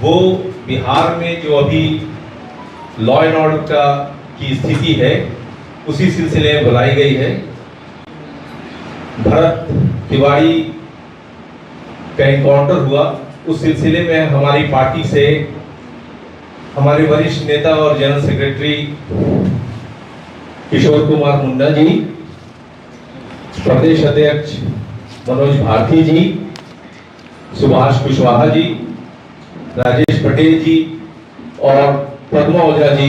वो बिहार में जो अभी लॉ एंड ऑर्डर का की स्थिति है उसी सिलसिले में बुलाई गई है। भरत तिवारी का एनकाउंटर हुआ, उस सिलसिले में हमारी पार्टी से हमारे वरिष्ठ नेता और जनरल सेक्रेटरी किशोर कुमार मुन्ना जी, प्रदेश अध्यक्ष मनोज भारती जी, सुभाष कुशवाहा जी, राजेश पटेल जी और पद्मा ओझा जी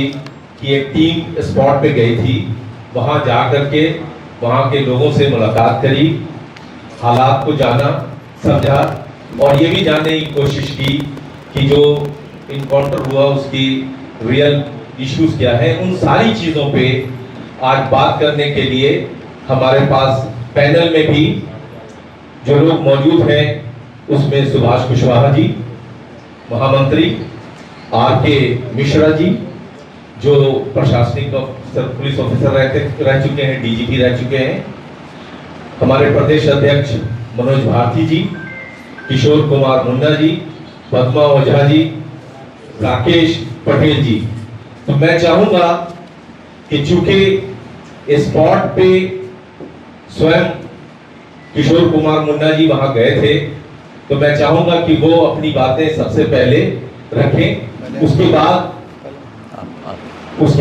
की एक टीम स्पॉट पे गई थी। वहां जाकर के वहां के लोगों से मुलाकात करी, हालात को जाना, समझा और ये भी जानने की कोशिश की कि जो इनकाउंटर हुआ उसकी रियल इश्यूज क्या है। उन सारी चीजों पे आज बात करने के लिए हमारे पास पैनल में भी जो लोग मौजूद हैं उसमें सुभाष कुशवाहा जी, महामंत्री आर.के. मिश्रा जी, जो प्रशासनिक ऑफिसर, पुलिस ऑफिसर रह चुके हैं, डीजीपी रह चुके हैं, हमारे प्रदेश अध्यक्ष मनोज भारती जी, किशोर कुमार मुन्ना जी, पद्मा ओझा जी, राकेश पटेल जी। तो मैं चाहूंगा कि चूंकि स्पॉट पे स्वयं किशोर कुमार मुन्ना जी वहां गए थे, तो मैं चाहूंगा कि वो अपनी बातें सबसे पहले रखें। उसके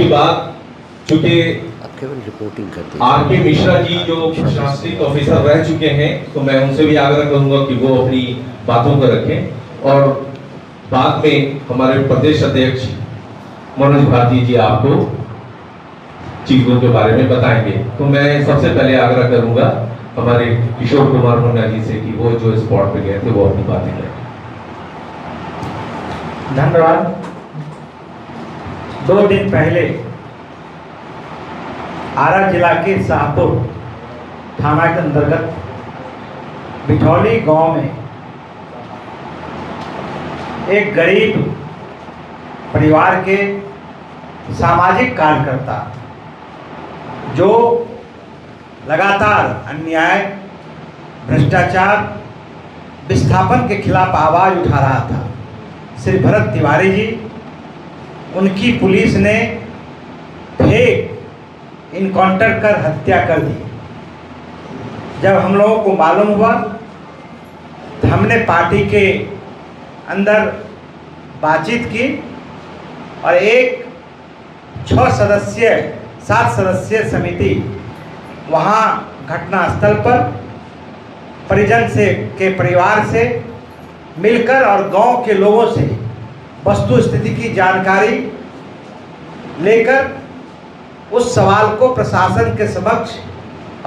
बाद चूंकि आर.के. मिश्रा जी जो प्रशासनिक ऑफिसर रह चुके हैं, तो मैं उनसे भी आग्रह करूंगा कि वो अपनी बातों को रखें और बाद में हमारे प्रदेश अध्यक्ष मनोज भारती जी आपको चीजों के बारे में बताएंगे। तो मैं सबसे पहले आग्रह करूंगा हमारे किशोर कुमार मुन्ना जी से कि वो जो स्पॉट पे गए थे वो अपनी बातें करें। धन्यवाद। 2 दिन पहले आरा जिला के शाहपुर थाना के अंतर्गत बिठौली गांव में एक गरीब परिवार के सामाजिक कार्यकर्ता जो लगातार अन्याय, भ्रष्टाचार, विस्थापन के खिलाफ आवाज उठा रहा था, श्री भरत तिवारी जी, उनकी पुलिस ने फेक इनकाउंटर कर हत्या कर दी। जब हम लोगों को मालूम हुआ तो हमने पार्टी के अंदर बातचीत की और एक 7 सदस्यीय समिति वहाँ घटनास्थल पर परिजन से के परिवार से मिलकर और गांव के लोगों से वस्तु स्थिति की जानकारी लेकर उस सवाल को प्रशासन के समक्ष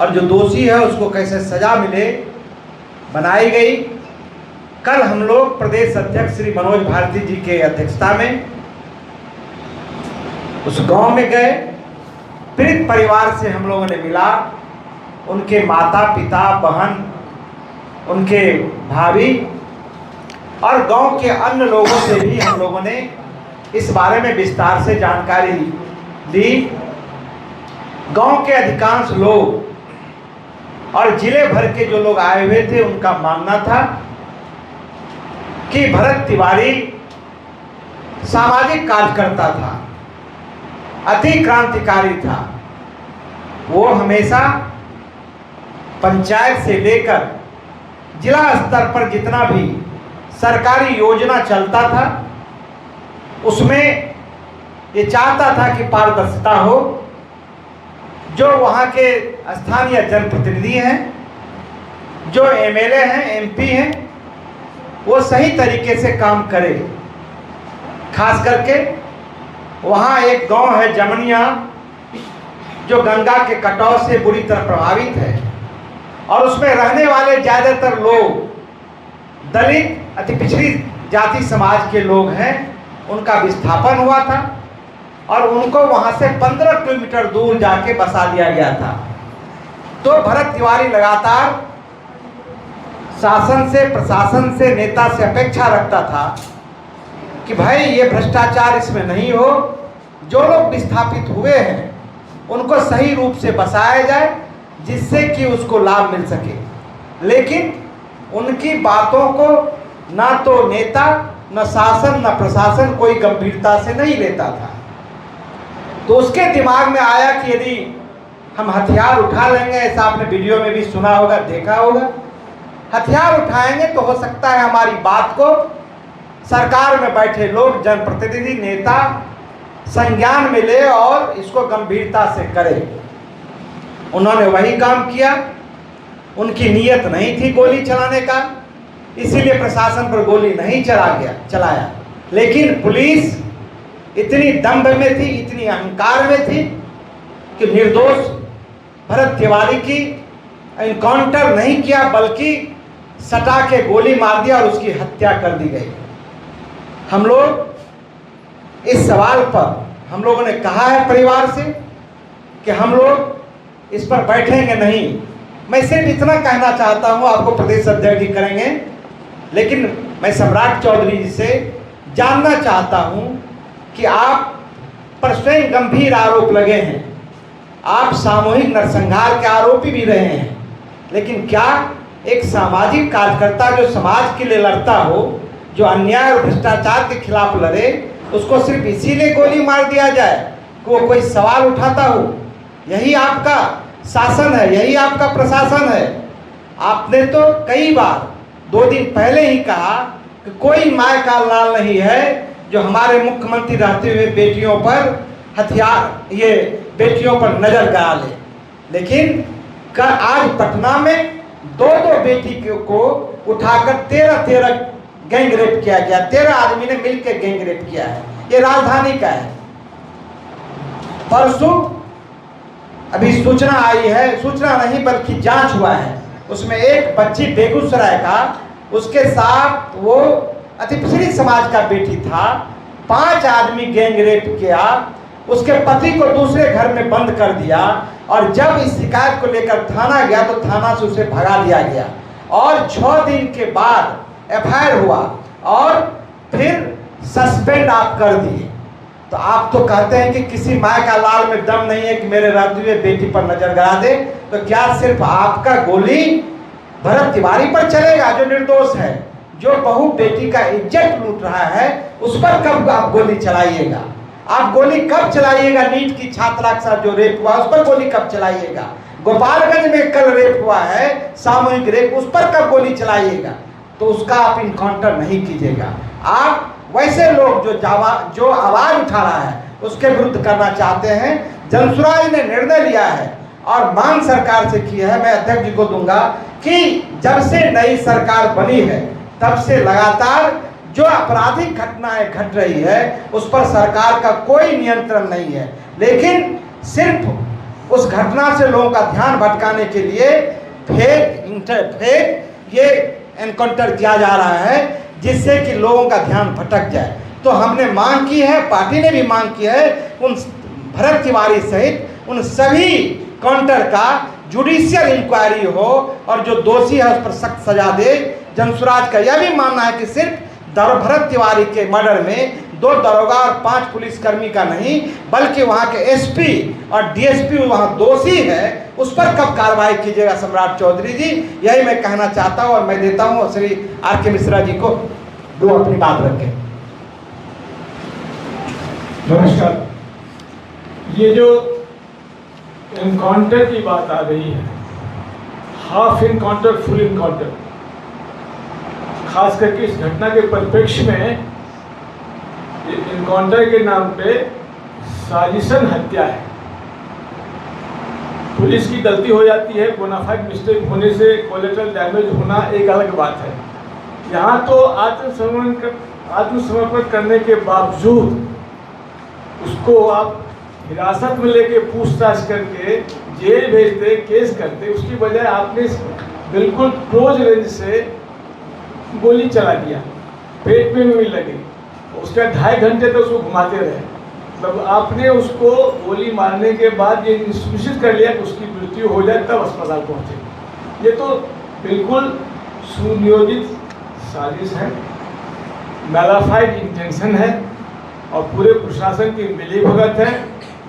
और जो दोषी है उसको कैसे सजा मिले बनाई गई। कल हम लोग प्रदेश अध्यक्ष श्री मनोज भारती जी के अध्यक्षता में उस गांव में गए, पीड़ित परिवार से हम लोगों ने मिला, उनके माता पिता, बहन, उनके भाभी और गांव के अन्य लोगों से भी हम लोगों ने इस बारे में विस्तार से जानकारी ली। गांव के अधिकांश लोग और जिले भर के जो लोग आए हुए थे उनका मानना था कि भरत तिवारी सामाजिक कार्यकर्ता था, अति क्रांतिकारी था। वो हमेशा पंचायत से लेकर जिला स्तर पर जितना भी सरकारी योजना चलता था उसमें ये चाहता था कि पारदर्शिता हो। जो वहाँ के स्थानीय जनप्रतिनिधि हैं, जो एमएलए हैं, एमपी हैं, वो सही तरीके से काम करे। खास करके वहाँ एक गांव है जमनिया जो गंगा के कटाव से बुरी तरह प्रभावित है और उसमें रहने वाले ज़्यादातर लोग दलित, अति पिछड़ी जाति समाज के लोग हैं। उनका विस्थापन हुआ था और उनको वहाँ से 15 किलोमीटर दूर जाके बसा दिया गया था। तो भरत तिवारी लगातार शासन से, प्रशासन से, नेता से अपेक्षा रखता था कि भाई ये भ्रष्टाचार इसमें नहीं हो, जो लोग विस्थापित हुए हैं उनको सही रूप से बसाया जाए जिससे कि उसको लाभ मिल सके। लेकिन उनकी बातों को ना तो नेता न शासन न प्रशासन कोई गंभीरता से नहीं लेता था। तो उसके दिमाग में आया कि यदि हम हथियार उठा लेंगे, ऐसा आपने वीडियो में भी सुना होगा, देखा होगा, हथियार उठाएंगे तो हो सकता है हमारी बात को सरकार में बैठे लोग, जनप्रतिनिधि, नेता संज्ञान में ले और इसको गंभीरता से करे। उन्होंने वही काम किया। उनकी नीयत नहीं थी गोली चलाने का, इसीलिए प्रशासन पर गोली नहीं चलाया। लेकिन पुलिस इतनी दंभ में थी, इतनी अहंकार में थी कि निर्दोष भरत तिवारी की एनकाउंटर नहीं किया, बल्कि सटा के गोली मार दिया और उसकी हत्या कर दी गई। हम लोग इस सवाल पर हम लोगों ने कहा है परिवार से कि हम लोग इस पर बैठेंगे नहीं। मैं सिर्फ इतना कहना चाहता हूं, आपको प्रदेश अध्यक्ष जी करेंगे, लेकिन मैं सम्राट चौधरी जी से जानना चाहता हूं कि आप पर स्वयं गंभीर आरोप लगे हैं, आप सामूहिक नरसंहार के आरोपी भी रहे हैं, लेकिन क्या एक सामाजिक कार्यकर्ता जो समाज के लिए लड़ता हो, जो अन्याय और भ्रष्टाचार के खिलाफ लड़े, उसको सिर्फ इसीलिए गोली मार दिया जाए कि वो कोई सवाल उठाता हो? यही आपका शासन है, यही आपका प्रशासन है। आपने तो कई बार 2 दिन पहले ही कहा कि कोई माय का लाल नहीं है जो हमारे मुख्यमंत्री रहते हुए बेटियों पर हथियार, ये बेटियों पर नजर गड़ा ले। लेकिन आज पटना में 2-2 बेटी को उठाकर 13 गैंग रेप किया गया। 13 आदमी ने मिलकर गैंग रेप किया है। ये राजधानी का है। परसों अभी सूचना आई है, सूचना नहीं बल्कि जांच हुआ है, उसमें एक बच्ची बेगूसराय का, उसके साथ वो अतिपिछड़ी समाज का बेटी था, 5 आदमी गैंग रेप किया, उसके पति को दूसरे घर में बंद कर दिया, और जब इस शिकायत को लेकर थाना गया तो थाना से उसे भगा दिया गया, और 6 दिन के बाद एफआईआर हुआ और फिर सस्पेंड आप कर दिए। तो आप तो कहते हैं कि किसी माय का लाल में दम नहीं है कि मेरे रहते हुए बेटी पर नजर गड़ा दे, तो क्या सिर्फ आपका गोली भरत तिवारी पर चलेगा जो निर्दोष है, जो बहू बेटी का इज्जत लूट रहा है, उस पर कब आप गोली चलाइएगा? आप गोली कब चलाइएगा? नीट की छात्रा के साथ जो रेप हुआ उस पर गोली कब चलाइएगा? गोपालगंज में कल रेप हुआ है, सामूहिक रेप, उस पर कब गोली चलाइएगा? तो उसका आप इनकाउंटर नहीं कीजिएगा। आप वैसे लोग जो आवाज उठा रहा है उसके विरुद्ध करना चाहते हैं। जनसुराज ने निर्णय लिया है और मांग सरकार से की है, मैं अध्यक्ष जी को दूंगा कि जब से नई सरकार बनी है तब से लगातार जो आपराधिक घटनाएं घट रही है उस पर सरकार का कोई नियंत्रण नहीं है, लेकिन सिर्फ उस घटना से लोगों का ध्यान भटकाने के लिए फेक ये एनकाउंटर किया जा रहा है, जिससे कि लोगों का ध्यान भटक जाए। तो हमने मांग की है, पार्टी ने भी मांग की है, उन भरत तिवारी सहित उन सभी काउंटर का जुडिशियल इंक्वायरी हो और जो दोषी है उस पर सख्त सजा दे। जनसुराज का यह भी मानना है कि सिर्फ भरत तिवारी के मर्डर में 2 दरोगा और 5 पुलिसकर्मी का नहीं, बल्कि वहाँ के एसपी और डीएसपी वहाँ दोषी है, उस पर कब कार्रवाई कीजिएगा सम्राट चौधरी जी? यही मैं कहना चाहता हूँ और मैं देता हूँ श्री आर.के. मिश्रा जी को दो अपनी बात रखें। नमस्कार। ये जो एनकाउंटर की बात आ रही है, हाफ एनकाउंटर, फुल एनकाउंटर, खास करके इस घटना के परिप्रेक्ष्य में एनकाउंटर के नाम पे साजिशन हत्या है। पुलिस की गलती हो जाती है, बोनाफाइड मिस्टेक होने से कोलेटरल डैमेज होना एक अलग बात है। यहाँ तो आत्मसमर्पण करने के बावजूद उसको आप हिरासत में लेके पूछताछ करके जेल भेजते, केस करते, उसकी बजाय आपने बिल्कुल क्लोज रेंज से गोली चला दिया, पेट में भी लगी, उसका 2.5 घंटे तो उसको घुमाते रहे। मतलब आपने उसको गोली मारने के बाद ये सुनिश्चित कर लिया कि उसकी मृत्यु हो जाए तब अस्पताल पहुंचे। ये तो बिल्कुल सुनियोजित साजिश है, मैलाफाइड इंटेंशन है और पूरे प्रशासन की मिलीभगत है,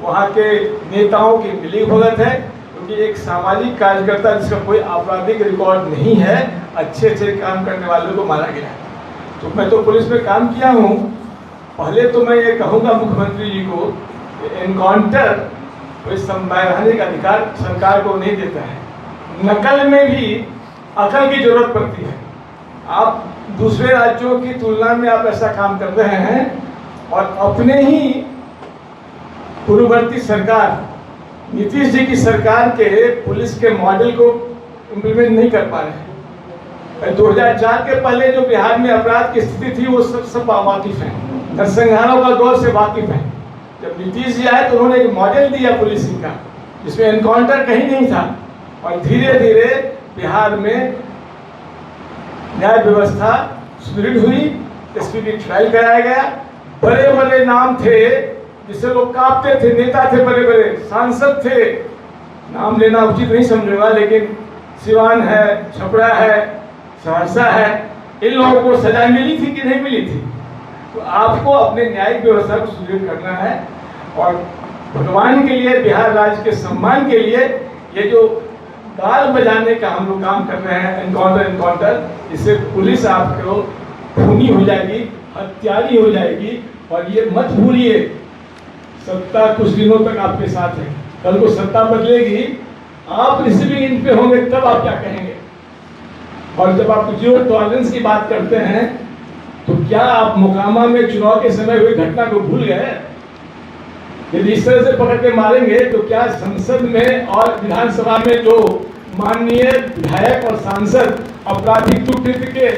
वहाँ के नेताओं की मिलीभगत है, क्योंकि एक सामाजिक कार्यकर्ता जिसका कोई आपराधिक रिकॉर्ड नहीं है, अच्छे काम करने वालों को मारा गया है। तो मैं तो पुलिस में काम किया हूँ। पहले तो मैं ये कहूँगा मुख्यमंत्री जी को, एनकाउंटर कोई संवैधानिक अधिकार सरकार को नहीं देता है। नकल में भी अकल की जरूरत पड़ती है। आप दूसरे राज्यों की तुलना में आप ऐसा काम कर रहे हैं और अपने ही पूर्ववर्ती सरकार नीतीश जी की सरकार के पुलिस के मॉडल को इम्प्लीमेंट नहीं कर पा रहे हैं। 2004 के पहले जो बिहार में अपराध की स्थिति थी वो सब वाकिफ हैं, नरसंहारों का दौर से वाकिफ हैं। जब नीतीश जी आए तो उन्होंने एक मॉडल दिया पुलिसिंग का जिसमें एनकाउंटर कहीं नहीं था और धीरे धीरे बिहार में न्याय व्यवस्था सुदृढ़ हुई। एसपी ट्रायल कराया गया। बड़े बड़े नाम थे जिससे लोग कांपते थे, नेता थे, बड़े बड़े सांसद थे, नाम लेना उचित नहीं समझूंगा, लेकिन सिवान है, छपरा है, सहरसा है, इन लोगों को सजा मिली थी कि नहीं मिली थी। तो आपको अपने न्यायिक व्यवस्था को सुदृढ़ करना है और भगवान के लिए, बिहार राज्य के सम्मान के लिए ये जो गाल बजाने का हम लोग काम कर रहे हैं, एनकाउंटर, इससे पुलिस आपको खूनी हो जाएगी, हत्यारी हो जाएगी। और ये मत भूलिए, सत्ता कुछ दिनों तक आपके साथ है, कल को सत्ता बदलेगी, आप रिसीविंग एंड पे होंगे, तब आप क्या कहेंगे। और जब आप जीरो टॉलरेंस की बात करते हैं तो क्या आप मोकामा में चुनाव के समय हुई घटना को भूल गए? यदि इस तरह से पकड़ के मारेंगे तो क्या संसद में और विधानसभा में जो माननीय विधायक और सांसद आपराधिक कृत्य के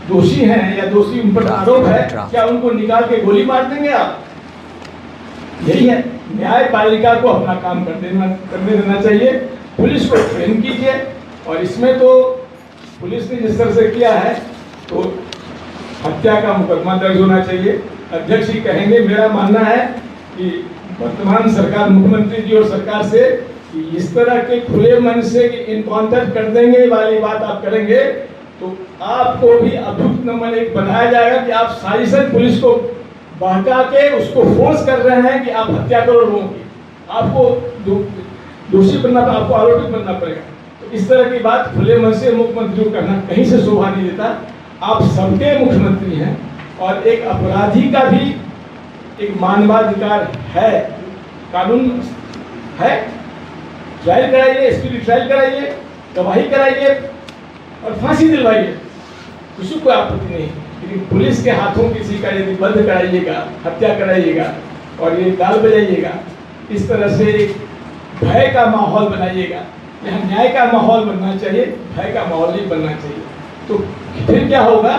दोषी हैं या दोषी उन पर आरोप है, क्या उनको निकाल के गोली मार देंगे आप? यही है, न्यायपालिका को अपना काम करने देना चाहिए। पुलिस को ट्रेन कीजिए। और इसमें तो पुलिस ने जिस तरह से किया है तो हत्या का मुकदमा दर्ज होना चाहिए। अध्यक्ष जी कहेंगे, मेरा मानना है कि वर्तमान सरकार, मुख्यमंत्री जी और सरकार से कि इस तरह के खुले मन से इनकाउंटर कर देंगे वाली बात आप करेंगे तो आपको भी अभियुक्त नंबर 1 बनाया जाएगा कि आप साजिशन पुलिस को बहका के उसको फोर्स कर रहे हैं कि आप हत्या करो लोगों की। आपको दोषी बनना, आपको आरोपी बनना पड़ेगा। तो इस तरह की बात खुले मन से मुख्यमंत्री को करना कहीं से शोभा नहीं देता। आप सबके मुख्यमंत्री हैं और एक अपराधी का भी एक मानवाधिकार है, कानून है। ट्रायल कराइए, एसपी ट्रायल कराइए, गवाही कराइए और फांसी दिलवाइए, किसी को आपत्ति नहीं। लेकिन पुलिस के हाथों किसी का यदि बंद कराइएगा, हत्या कराइएगा और ये गाल बजाइएगा, इस तरह से एक भय का माहौल बनाइएगा। यहाँ न्याय का माहौल बनना चाहिए, भय का माहौल नहीं बनना चाहिए। तो फिर क्या होगा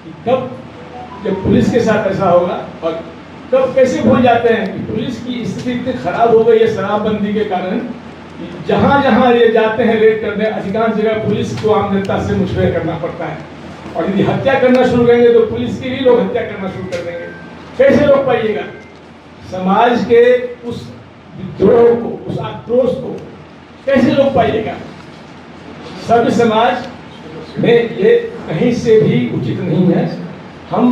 कि कब जब पुलिस के साथ ऐसा होगा और कब कैसे भूल जाते हैं कि पुलिस की स्थिति इतनी खराब हो गई है शराबबंदी के कारण, जहाँ जहाँ ये जाते हैं रेड करने, अधिकांश जगह पुलिस को आम जनता से मुठभेड़ करना पड़ता है। और यदि हत्या करना शुरू करेंगे तो पुलिस के भी लोग हत्या करना शुरू कर देंगे। कैसे रोक पाइएगा? समाज के उस विद्रोह को, उस आक्रोश को कैसे रोक पाइएगा? सभ्य समाज में ये कहीं से भी उचित नहीं है। हम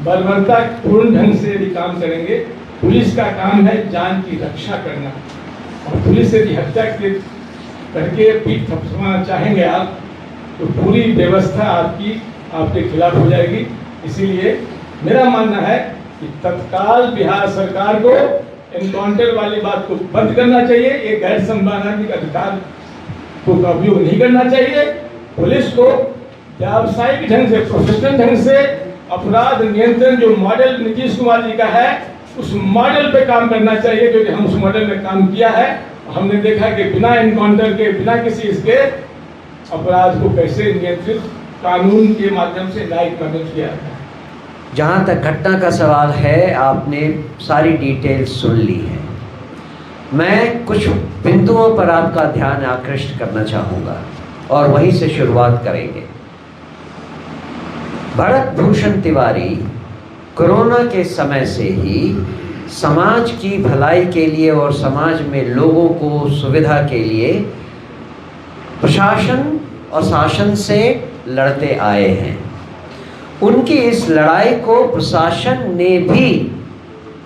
बर्बरतापूर्ण ढंग से यदि काम करेंगे, पुलिस का काम है जान की रक्षा करना, और पुलिस यदि हत्या करके पीठ थपथपाना चाहेंगे आप तो पूरी व्यवस्था आपके खिलाफ हो जाएगी। इसीलिए मेरा मानना है कि तत्काल बिहार सरकार को एनकाउंटर वाली बात को बंद करना चाहिए। ये गैर संवैधानिक अधिकार को उपयोग नहीं करना चाहिए। पुलिस को व्यावसायिक ढंग से, प्रोफेशनल ढंग से अपराध नियंत्रण जो मॉडल नीतीश कुमार जी का है, उस मॉडल पे काम करना चाहिए, क्योंकि हम उस मॉडल में काम किया है। हमने देखा कि बिना एनकाउंटर के, बिना किसी इसके अपराध को कैसे नियंत्रित कानून के माध्यम से, न्यायिक माध्यम से किया है। जहाँ तक घटना का सवाल है, आपने सारी डिटेल्स सुन ली है। मैं कुछ बिंदुओं पर आपका ध्यान आकृष्ट करना चाहूँगा और वहीं से शुरुआत करेंगे। भरत भूषण तिवारी कोरोना के समय से ही समाज की भलाई के लिए और समाज में लोगों को सुविधा के लिए प्रशासन और शासन से लड़ते आए हैं। उनकी इस लड़ाई को प्रशासन ने भी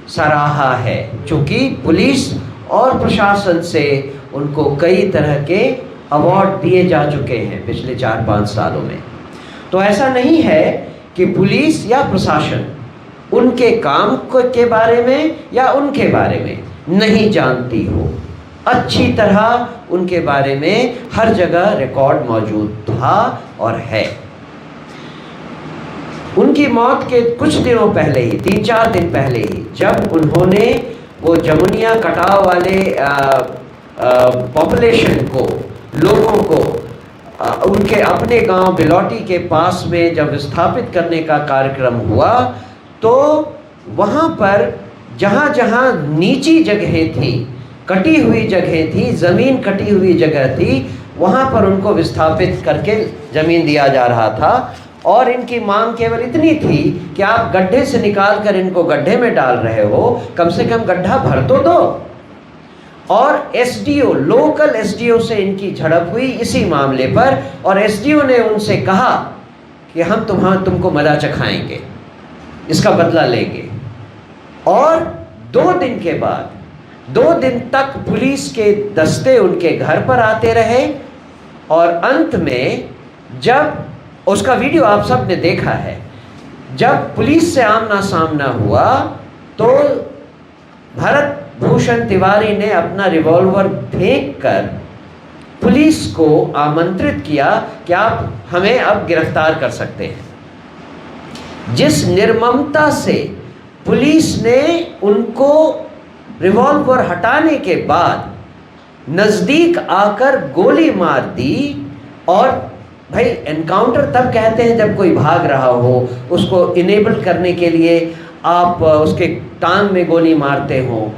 सराहा है, क्योंकि पुलिस और प्रशासन से उनको कई तरह के अवार्ड दिए जा चुके हैं पिछले 4-5 सालों में। तो ऐसा नहीं है कि पुलिस या प्रशासन उनके काम के बारे में या उनके बारे में नहीं जानती हो। अच्छी तरह उनके बारे में हर जगह रिकॉर्ड मौजूद था और है। उनकी मौत के कुछ दिनों पहले ही, 3-4 दिन पहले ही, जब उन्होंने वो जमुनिया कटाव वाले पॉपुलेशन को, लोगों को उनके अपने गांव बिलौटी के पास में जब स्थापित करने का कार्यक्रम हुआ, तो वहाँ पर जहाँ जहाँ नीची जगहें थी, कटी हुई जगह थी, ज़मीन कटी हुई जगह थी, वहाँ पर उनको विस्थापित करके ज़मीन दिया जा रहा था। और इनकी मांग केवल इतनी थी कि आप गड्ढे से निकाल कर इनको गड्ढे में डाल रहे हो, कम से कम गड्ढा भर तो दो। और एसडीओ, लोकल एसडीओ से इनकी झड़प हुई इसी मामले पर, और एसडीओ ने उनसे कहा कि हम तुमको मजा चखाएंगे, इसका बदला लेंगे। और 2 दिन के बाद, 2 दिन तक पुलिस के दस्ते उनके घर पर आते रहे, और अंत में जब उसका वीडियो आप सब ने देखा है, जब पुलिस से आमना सामना हुआ तो भरत भूषण तिवारी ने अपना रिवॉल्वर फेंककर पुलिस को आमंत्रित किया कि आप हमें अब गिरफ्तार कर सकते हैं। जिस निर्ममता से पुलिस ने उनको रिवॉल्वर हटाने के बाद नज़दीक आकर गोली मार दी। और भाई, एनकाउंटर तब कहते हैं जब कोई भाग रहा हो, उसको इनेबल करने के लिए आप उसके टांग में गोली मारते हो,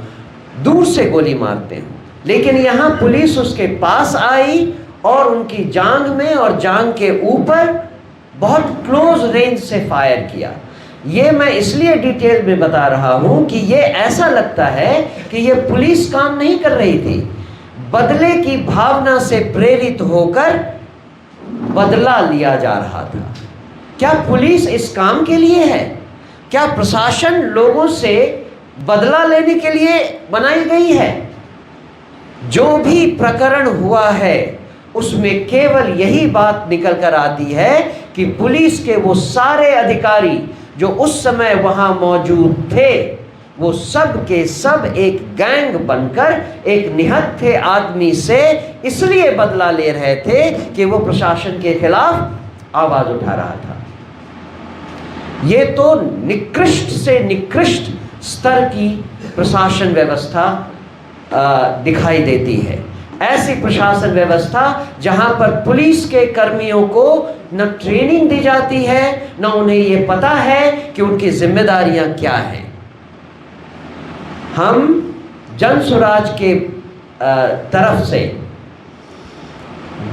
दूर से गोली मारते हो। लेकिन यहाँ पुलिस उसके पास आई और उनकी जांघ में और जांघ के ऊपर बहुत क्लोज रेंज से फायर किया। ये मैं इसलिए डिटेल में बता रहा हूँ कि ये ऐसा लगता है कि ये पुलिस काम नहीं कर रही थी, बदले की भावना से प्रेरित होकर बदला लिया जा रहा था। क्या पुलिस इस काम के लिए है? क्या प्रशासन लोगों से बदला लेने के लिए बनाई गई है? जो भी प्रकरण हुआ है उसमें केवल यही बात निकल कर आती है कि पुलिस के वो सारे अधिकारी जो उस समय वहां मौजूद थे, वो सब के सब एक गैंग बनकर एक निहत्थे आदमी से इसलिए बदला ले रहे थे कि वो प्रशासन के खिलाफ आवाज उठा रहा था। ये तो निकृष्ट से निकृष्ट स्तर की प्रशासन व्यवस्था दिखाई देती है। ऐसी प्रशासन व्यवस्था जहां पर पुलिस के कर्मियों को न ट्रेनिंग दी जाती है, न उन्हें ये पता है कि उनकी जिम्मेदारियां क्या हैं। हम जन स्वराज के तरफ से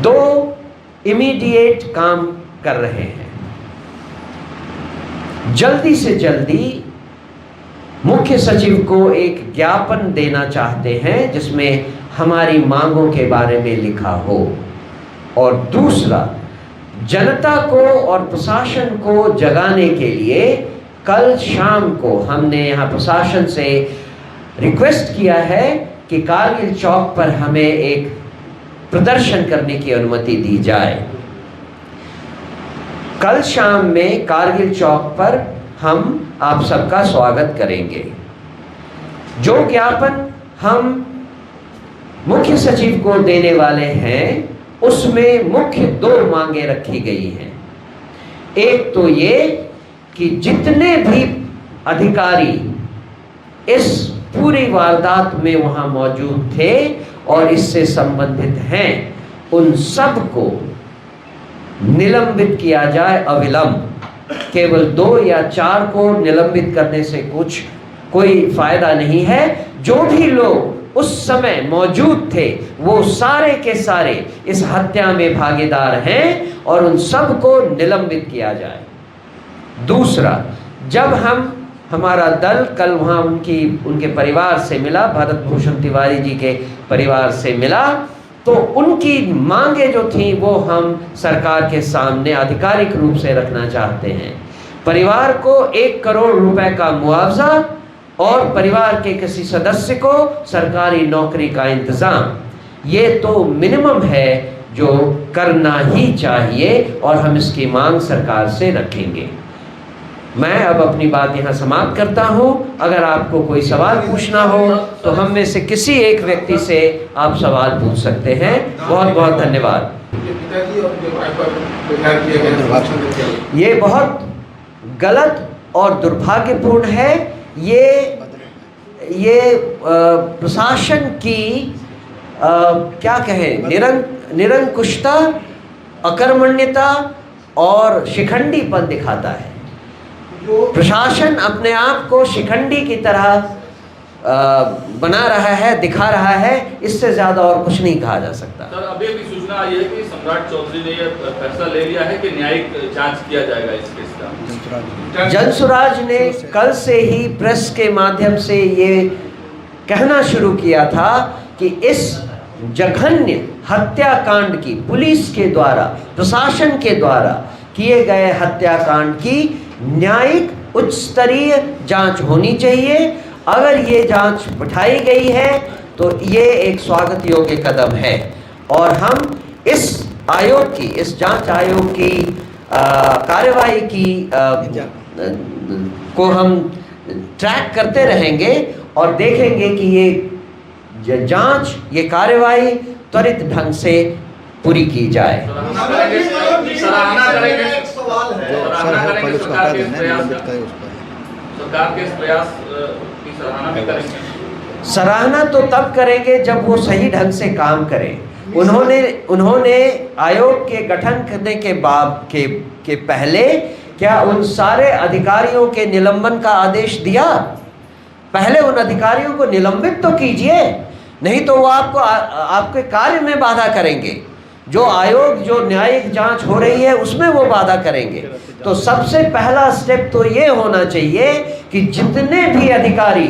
2 इमीडिएट काम कर रहे हैं। जल्दी से जल्दी मुख्य सचिव को एक ज्ञापन देना चाहते हैं जिसमें हमारी मांगों के बारे में लिखा हो, और दूसरा, जनता को और प्रशासन को जगाने के लिए कल शाम को हमने यहाँ प्रशासन से रिक्वेस्ट किया है कि कारगिल चौक पर हमें एक प्रदर्शन करने की अनुमति दी जाए। कल शाम में कारगिल चौक पर हम आप सबका स्वागत करेंगे। जो ज्ञापन हम मुख्य सचिव को देने वाले हैं उसमें मुख्य 2 मांगे रखी गई हैं। एक तो ये कि जितने भी अधिकारी इस पूरी वारदात में वहां मौजूद थे और इससे संबंधित हैं, उन सब को निलंबित किया जाए अविलंब। केवल 2 या 4 को निलंबित करने से कोई फायदा नहीं है। जो भी लोग उस समय मौजूद थे वो सारे के सारे इस हत्या में भागीदार हैं और उन सब को निलंबित किया जाए। दूसरा, जब हमारा दल कल वहाँ उनके परिवार से मिला, भरत भूषण तिवारी जी के परिवार से मिला, तो उनकी मांगे जो थी वो हम सरकार के सामने आधिकारिक रूप से रखना चाहते हैं। परिवार को 1 करोड़ रुपए का मुआवजा और परिवार के किसी सदस्य को सरकारी नौकरी का इंतजाम। ये तो मिनिमम है जो करना ही चाहिए और हम इसकी मांग सरकार से रखेंगे। मैं अब अपनी बात यहाँ समाप्त करता हूँ। अगर आपको कोई सवाल पूछना हो तो हम में से किसी एक व्यक्ति से आप सवाल पूछ सकते हैं। बहुत बहुत धन्यवाद। ये बहुत गलत और दुर्भाग्यपूर्ण है। ये प्रशासन की क्या कहें, निरंकुशता, अकर्मण्यता और शिखंडीपन दिखाता है। प्रशासन अपने आप को शिखंडी की तरह बना रहा है, दिखा रहा है। इससे ज्यादा और कुछ नहीं कहा जा सकता। सर, अभी सूचना आई है कि सम्राट चौधरी ने यह फैसला ले लिया है कि न्यायिक जांच किया जाएगा इस केस का। जनसुराज ने कल से ही प्रेस के माध्यम से ये कहना शुरू किया था कि इस जघन्य हत्याकांड की पुलिस के द्वारा, प्रशासन के द्वारा किए गए हत्याकांड की न्यायिक उच्च स्तरीय जांच होनी चाहिए। अगर ये जांच बिठाई गई है तो ये एक स्वागत योग्य कदम है और हम इस आयोग की, इस जांच आयोग की कार्यवाही की को हम ट्रैक करते रहेंगे और देखेंगे कि ये जांच, ये कार्यवाही त्वरित ढंग से पूरी की जाए। सराहना तो तब करेंगे जब वो सही ढंग से काम करें। उन्होंने आयोग के गठन करने के पहले क्या उन सारे अधिकारियों के निलंबन का आदेश दिया? पहले उन अधिकारियों को निलंबित तो कीजिए, नहीं तो वो आपके कार्य में बाधा करेंगे। जो आयोग, जो न्यायिक जांच हो रही है उसमें वो बाधा करेंगे। तो सबसे पहला स्टेप तो ये होना चाहिए कि जितने भी अधिकारी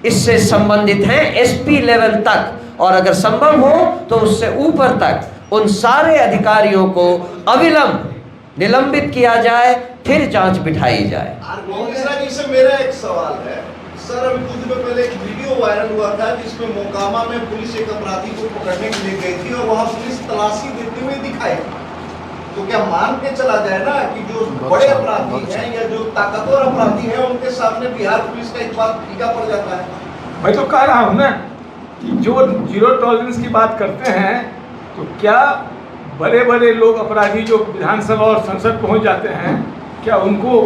इससे संबंधित हैं, एसपी लेवल तक और अगर संभव हो तो उससे ऊपर तक, उन सारे अधिकारियों को अविलंब निलंबित किया जाए, फिर जांच बिठाई जाए। मिश्रा जी से मेरा एक सवाल है सर, अभी कुछ दिन पहले एक वीडियो वायरल हुआ था जिसमें मोकामा में पुलिस एक अपराधी को पकड़ने के लिए गई थी और वहां पुलिस तलाशी देते हुए दिखाई। तो क्या मान के चला जाए ना कि जो बड़े अपराधी हैं या जो ताकतवर अपराधी हैं उनके सामने बिहार पुलिस का एक बात फीका पड़ जाता है? मैं तो कह रहा हूँ ना कि जो जीरो टॉलरेंस की बात करते हैं, तो क्या बड़े बड़े लोग, अपराधी जो विधानसभा और संसद पहुँच जाते हैं, क्या उनको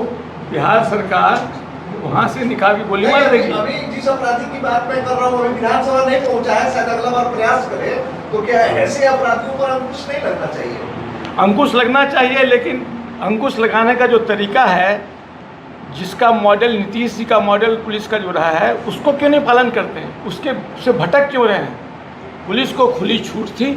बिहार सरकार वहाँ से निकाल के गोली मार देगी? अभी जिस अपराधी की बात मैं कर रहा हूँ अभी विधानसभा नहीं पहुँचा है, शायद अगला बार प्रयास करे, तो क्या ऐसे अपराधियों पर अंकुश नहीं लगना चाहिए? अंकुश लगना चाहिए, लेकिन अंकुश लगाने का जो तरीका है, जिसका मॉडल नीतीश जी का मॉडल पुलिस का जो रहा है, उसको क्यों नहीं पालन करते हैं? उसके से भटक क्यों रहे हैं? पुलिस को खुली छूट थी,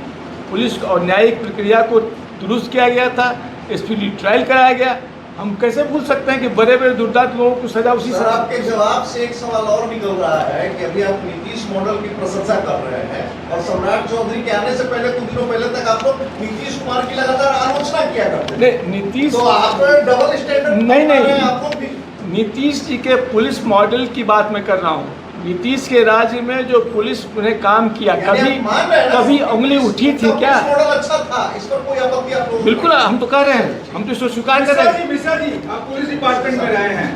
पुलिस और न्यायिक प्रक्रिया को दुरुस्त किया गया था, स्पीडी ट्रायल कराया गया। हम कैसे भूल सकते हैं कि बड़े बड़े दुर्दांत लोगों को सजा उसी सर, आपके जवाब से एक सवाल और निकल रहा है कि अभी आप नीतीश मॉडल की प्रशंसा कर रहे हैं और सम्राट चौधरी के आने से पहले, कुछ दिनों पहले तक आप लोग नीतीश कुमार की लगातार आलोचना किया करते थे। नीतीश, तो आप डबल स्टैंडर्ड नहीं, आप लोग भी। नीतीश जी के पुलिस मॉडल की बात मैं कर रहा हूँ। नीतीश के राज्य में जो पुलिस ने काम किया, कभी उंगली उठी थी क्या? मॉडल अच्छा था, इस पर कोई आपत्ति आप लोग? बिल्कुल, हम तो कह रहे हैं, हम तो इसको स्वीकार कर रहे हैं। मिश्रा जी, आप पुलिस डिपार्टमेंट में रहे हैं,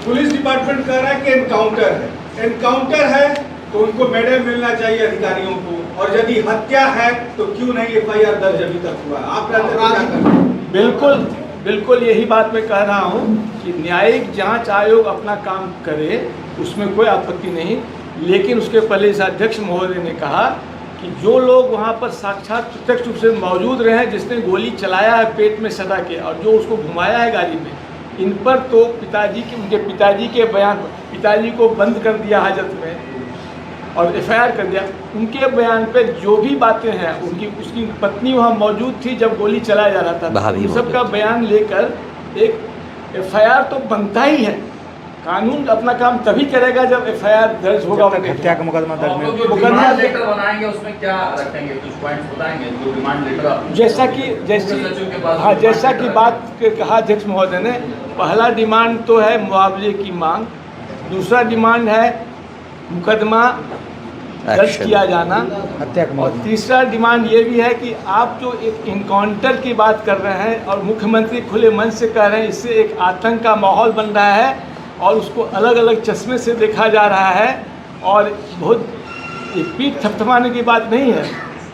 पुलिस डिपार्टमेंट कह रहा है कि एनकाउंटर है। एनकाउंटर है तो उनको मेडल मिलना चाहिए अधिकारियों को, और यदि हत्या है तो क्यों नहीं एफआईआर दर्ज अभी तक हुआ? आप बिल्कुल बिल्कुल यही बात मैं कह रहा हूँ कि न्यायिक जांच आयोग अपना काम करे, उसमें कोई आपत्ति नहीं, लेकिन उसके पहले इस अध्यक्ष महोदय ने कहा कि जो लोग वहाँ पर साक्षात प्रत्यक्ष रूप से मौजूद रहे हैं, जिसने गोली चलाया है पेट में सदा के और जो उसको घुमाया है गाड़ी में, इन पर तो उनके पिताजी के बयान, पिताजी को बंद कर दिया हाजत में और एफआईआर कर दिया। उनके बयान पे जो भी बातें हैं, उसकी पत्नी वहाँ मौजूद थी जब गोली चलाया जा रहा था, उन सबका बयान लेकर एक एफआईआर तो बनता ही है। कानून अपना काम तभी करेगा जब एफआईआर दर्ज होगा। हत्या का मुकदमा दर्ज जो डिमांड लेटर बनाएंगे उसमें क्या रखेंगे, कुछ पॉइंट्स बताएंगे जो डिमांड लेटर? जैसा कि बात कहा अध्यक्ष महोदय ने, पहला डिमांड तो है मुआवजे की मांग, दूसरा डिमांड है मुकदमा दर्ज Action. किया जाना। हत्या का और मामला। तीसरा डिमांड ये भी है कि आप जो एक इनकाउंटर की बात कर रहे हैं और मुख्यमंत्री खुले मन से कह रहे हैं, इससे एक आतंक का माहौल बन रहा है और उसको अलग अलग चश्मे से देखा जा रहा है। और बहुत ये पीठ थपथपाने की बात नहीं है।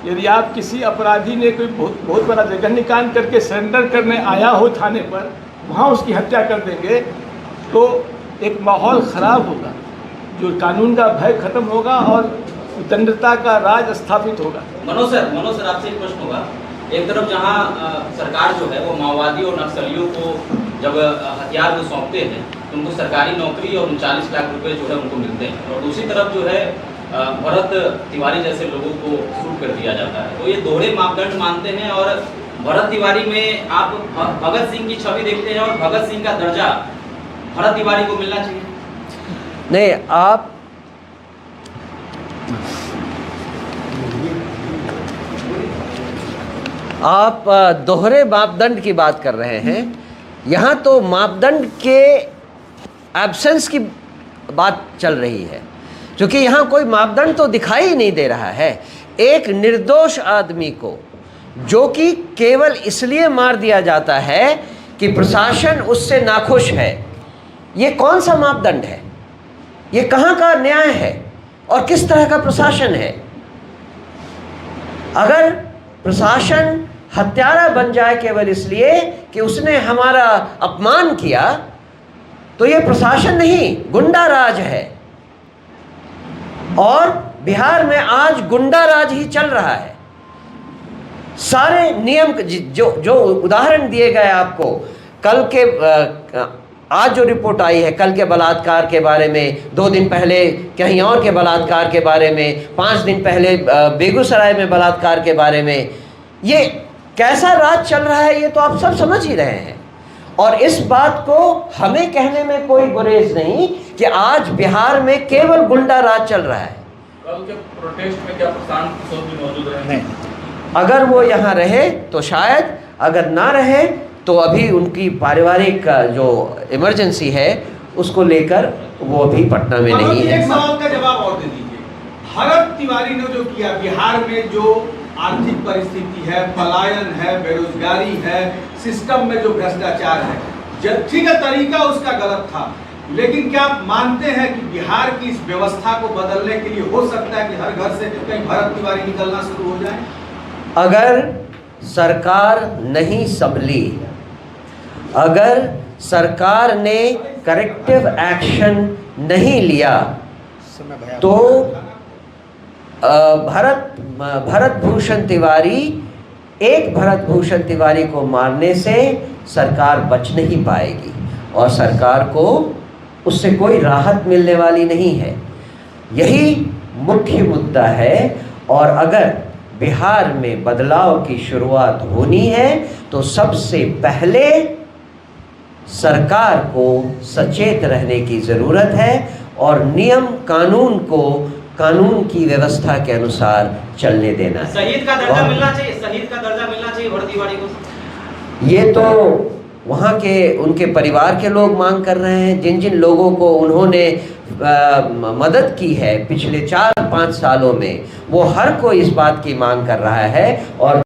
यदि आप किसी अपराधी ने कोई बहुत बड़ा जघन्य कांड करके सरेंडर करने आया हो थाने पर, वहाँ उसकी हत्या कर देंगे तो एक माहौल ख़राब होगा, जो कानून का भय खत्म होगा और दंडता का राज स्थापित होगा। मनोज सर आपसे एक प्रश्न होगा। एक तरफ जहां सरकार जो है वो माओवादी और नक्सलियों को जब हथियार वो सौंपते हैं तो उनको सरकारी नौकरी और 39 लाख रुपए जो है उनको मिलते हैं, और दूसरी तरफ जो है भरत तिवारी जैसे लोगों को शूट कर दिया जाता है। तो ये दोहरे मापदंड मानते हैं, और भरत तिवारी में आप भगत सिंह की छवि देखते हैं और भगत सिंह का दर्जा भरत तिवारी को मिलना चाहिए। नहीं, आप दोहरे मापदंड की बात कर रहे हैं। यहाँ तो मापदंड के एब्सेंस की बात चल रही है, क्योंकि यहाँ कोई मापदंड तो दिखाई ही नहीं दे रहा है। एक निर्दोष आदमी को जो कि केवल इसलिए मार दिया जाता है कि प्रशासन उससे नाखुश है, ये कौन सा मापदंड है? ये कहाँ का न्याय है और किस तरह का प्रशासन है? अगर प्रशासन हत्यारा बन जाए केवल इसलिए कि उसने हमारा अपमान किया, तो ये प्रशासन नहीं, गुंडा राज है। और बिहार में आज गुंडा राज ही चल रहा है। सारे नियम जो उदाहरण दिए गए आपको, कल के आज जो रिपोर्ट आई है, कल के बलात्कार के बारे में, 2 दिन पहले कहीं और के बलात्कार के बारे में, 5 दिन पहले बेगूसराय में बलात्कार के बारे में, ये कैसा राज चल रहा है ये तो आप सब समझ ही रहे हैं। और इस बात को हमें कहने में कोई गुरेज नहीं कि आज बिहार में केवल गुंडा राज चल रहा है। कल के प्रोटेस्ट में क्या प्रशांत किशोर भी मौजूद रहे? नहीं, अगर वो यहाँ रहे तो शायद, अगर ना रहे तो अभी उनकी पारिवारिक जो इमरजेंसी है उसको लेकर वो अभी पटना में नहीं एक है। सवाल का जवाब और दे दीजिए। भरत तिवारी ने जो किया, बिहार में जो आर्थिक परिस्थिति है, पलायन है, बेरोजगारी है, सिस्टम में जो भ्रष्टाचार है, ठीक है तरीका उसका गलत था, लेकिन क्या आप मानते हैं कि बिहार की इस व्यवस्था को बदलने के लिए हो सकता है कि हर घर से कहीं भरत तिवारी निकलना शुरू हो जाए? अगर सरकार नहीं संभली, अगर सरकार ने करेक्टिव एक्शन नहीं लिया, तो भरत भूषण तिवारी, एक भरत भूषण तिवारी को मारने से सरकार बच नहीं पाएगी और सरकार को उससे कोई राहत मिलने वाली नहीं है। यही मुख्य मुद्दा है। और अगर बिहार में बदलाव की शुरुआत होनी है तो सबसे पहले सरकार को सचेत रहने की ज़रूरत है और नियम कानून को कानून की व्यवस्था के अनुसार चलने देना है। शहीद का दर्जा मिलना चाहिए, शहीद का दर्जा मिलना चाहिए भरत तिवारी को। ये तो वहाँ के उनके परिवार के लोग मांग कर रहे हैं। जिन जिन लोगों को उन्होंने मदद की है पिछले 4-5 सालों में, वो हर कोई इस बात की मांग कर रहा है। और